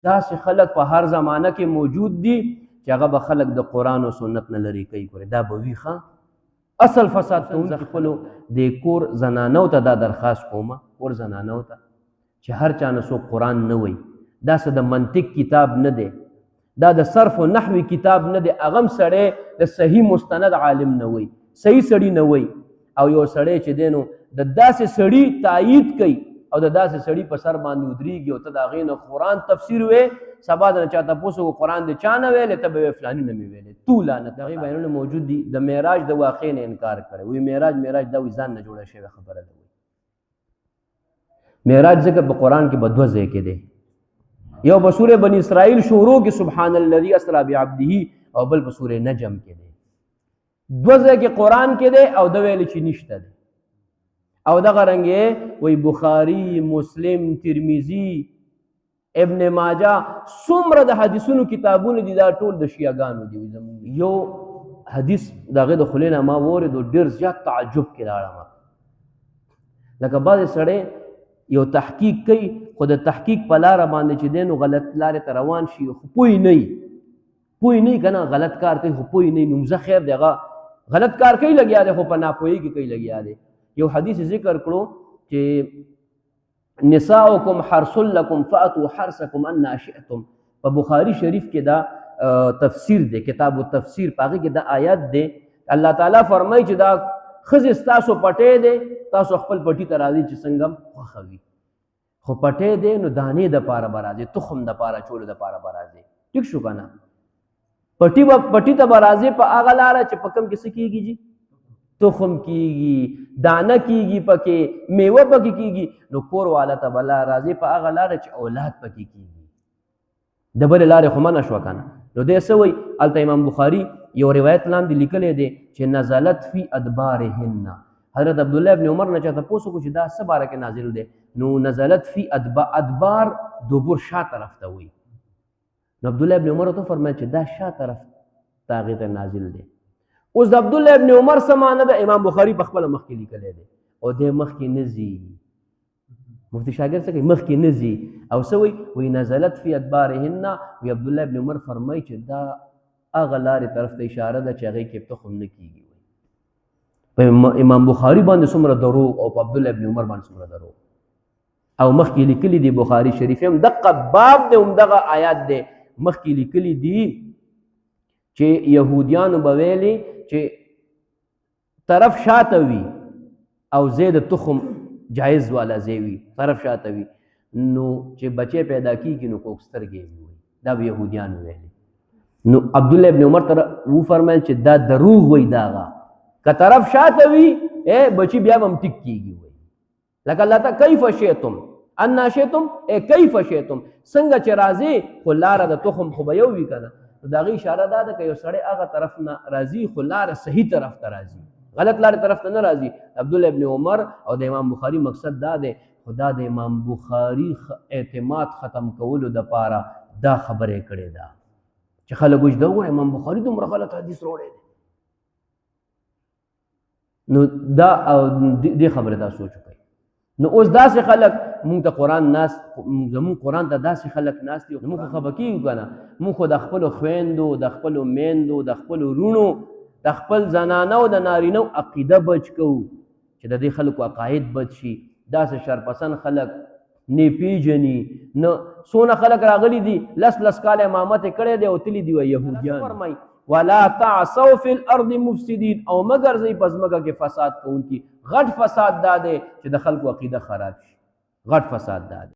داسې خلک په هر زمانه کې موجود دي چې هغه به خلک د قرآن او سنت نه لرې کوي. ګورې دا به وي ښه اصل فساد کوونکي خپلو د کور زنانو ته دا درخواست کومه، کور زنانو ته چې هر چا نه څوک قرآن نه وایي، دا څه د منطق کتاب نه دی، دا د صرف و نحوي کتاب نه دی، هغه هم سړی د صحیح مستند عالم نه وایي، صحیح سړي نه وایي. او یو سړی چې دی نو د داسې سړي تایید کوي او د داسې سړي په سر باندې ودرېږي او ته د هغې نه قرآن تفسیر وې، سبا د نه چا تپوس وکړو قرآن د چا نه ویلې، ته به وایې فلاني نه مې ویلې. تو لعنت د هغې بیانونه موجود دي. د معراج د واقعې نه انکار کړی، وایي معراج دا وایي ځان نه جوړه شوې خبره ده. معراج ځکه په قرآن کې به دوه ځای کې دی، یو په سورې بني اسرائیل شروع کې سبحان الذي اسرا بعبده او بل په سورې نجم کې دی. دوه ځای کې قرآن کې دی او د ویلې چې نشته دی. او دغه رنګ وایي بخاري، مسلم، ترمذي، ابن ماجه څومره د حدیثونو کتابونه دي دا ټول د شیعګانو دي. یو حدیث د هغې د خولې نه ما واورېد او ډېر زیات تعجب کې لاړم. لکه بعضې سړی یو تحقیق کوي خو د تحقیق په لاره باندې چې دی نو غلط لارې ته روان شي خو پوه نه که نه غلط کار کوي خو پوه نه نو زه خیر دی هغه غلط کار کوي لګیا دی خو په ناپوهۍ کې کوي لګیا دی. یو حدیث ذکر کړو چې نساؤکم حرث لکم فأتوا حرثکم انا شئتم. په بخاري شریف کې دا تفسیر دی، کتاب التفسیر، په هغې کې دا آیات دی. الله تعالی فرمایي چې دا ښځې ستاسو پټی دی، تاسو خپل پټي ته راځئ چې څنګه خوښه وي، خو پټی دی نو دانې دپاره به راځئ، تخم دپاره چولو دپاره به راځئ. ټیک شو که نه؟ پټي ته به راځئ په هغه لاره چې په کوم کې څه کېږي جي تخم کېږي، دانه کېږي، پکې میوه پکې کېږي. نو کور والا ته به راځئ په هغه لاره چې اولاد پکې کېږي. د بلې لارې خو منع شوه که نه؟ نو دی څه وایي هلته امام بخاري یو روایت لاندې لیکلی دی چې نزلت فی ادبارهن. حضرت عبدالله ابن عمر نه چا تپوس وکړو چې دا څه باره کې نازل دی؟ نو نزلت فی ادبار دبر شا طرف ته وایي. نو عبدالله ابن عمر ته فرمایل چې دا شا طرف ته هغې ته نازل دی. اوس د عبدالله ابن عمر څه معنی ده؟ امام بخاري په خپله مخکې لیکلی دی او دی مخکې نه ځي. مفتي شاګرد څه کوي؟ مخکې نه ځي او څه وایي نزلت فی ادبارهن. وی عبدالله ابن عمر فرمایي چې دا هغه لارې طرف ته اشاره ده چې هغې کې تخم نه کېږي. په امام بخاري باندې څومره دروغ او په عبدالله ابن عمر باندې څومره دروغ. او مخکې لیکلي دي بخاري شریف هم دقه باب دی همدغه آیات دی مخکې لیکلي دي چې یهودیانو به ویلې چې طرف شاته وي او ځای د تخم جایز والا ځای وي، طرف شاته وي، نو چې بچی پیدا کېږي نو کوک سترګې وي. دا به یهودیانو ویلې. نو عبدالله ابن عمر ته وفرمیل چې دا دروغ وایي د هغه که طرف شاته وي بچي بیا به هم ټیک کېږي. وایي لکه الله ته کیف شئتم انا شئتم کیف شئتم، څنګه چې راځې خو لاره د تخم خو به یو وي که نه. نو د هغې اشاره دا ده که یو سړی هغه طرف نه راځي خو لاره صحیح طرف ته راځي، غلط لارې طرف ته نه راځي. عبدالله ابن عمر او د امام بخاري مقصد دا دی، خو دا د امام بخاري اعتماد ختم کولو دپاره دا خبره یې کړې ده چې خلک وایي دا وګوره امام بخاري دومره غلط حدیث راوړی دی. نو دا دې خبرې دا سوچ وکړئ. نو اوس داسې خلک مونږ ته قرآن ناست، زمونږ قرآن ته داسې خلک ناست دي، مونږ خو خفه کېږو که نه؟ مونږ خو د خپلو خویندو، د خپلو میندو، د خپلو وروڼو، د خپل زنانو د نارینو عقیده بچ کوو چې د دې خلکو عقاید بچ شي. داسې شرپسند خلک نه پیژني نه. څونه خلک راغلي دي لس کاله امامت یې کړی دی او تلي دي یهودیان. فرمایي ولا تعصوا فی الارض مفسدین، او مگر ځئ په ځمکه کې فساد کوونکي. غټ فساد دا دی چې د خلکو عقیده خراب شي، غټ فساد دا دی.